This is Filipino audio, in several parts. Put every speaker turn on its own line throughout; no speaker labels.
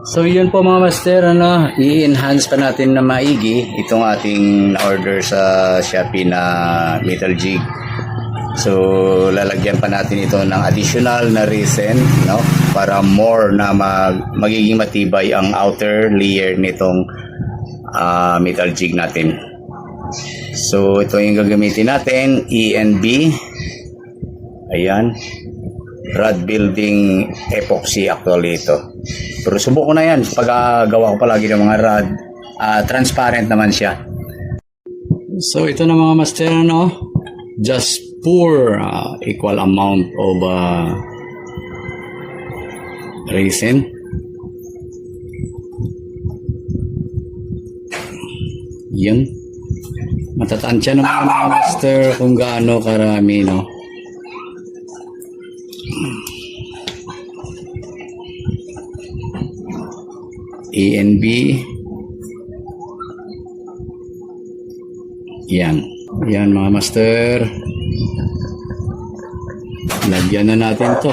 So yun po mga master, i-enhance pa natin na maigi itong ating order sa Shopee na metal jig. So lalagyan pa natin ito ng additional na resin, no, para more na magiging matibay ang outer layer nitong metal jig natin. So ito yung gagamitin natin, ENB. Ayan, rod building epoxy actually ito. Pero subok ko na yan paggawa ko palagi ng mga rod. Transparent naman siya. So ito na mga master, just pour equal amount of resin. Yan. Matatansya naman mga master kung gaano karami, no? ENB. Yan. Yan mga master. Lagyan na natin to.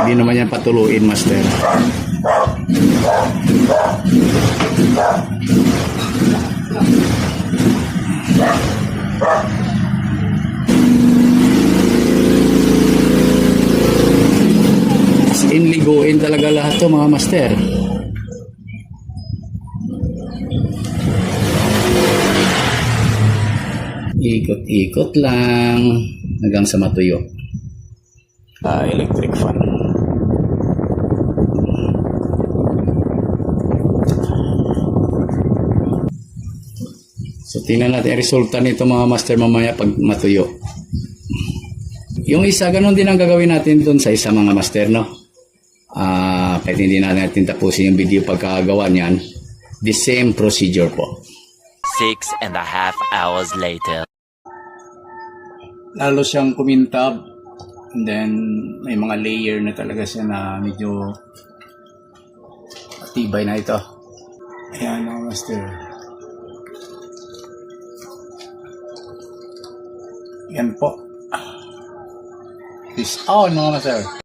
Hindi naman yan patuluin, master. Inliguin talaga lahat to mga master. Ikot-ikot lang hanggang sa matuyo. Electric fan. So tingnan natin ang resulta nito mga master mamaya pag matuyo. Yung isa, ganun din ang gagawin natin dun sa isa mga master, no? Kahit hindi natin tapusin yung video pagkagawa niyan, the same procedure po.
6.5 hours later.
Lalo siyang kumintab, and then may mga layer na talaga siya na medyo matibay na ito. Ayan mga master. Yan po. Peace out mga master.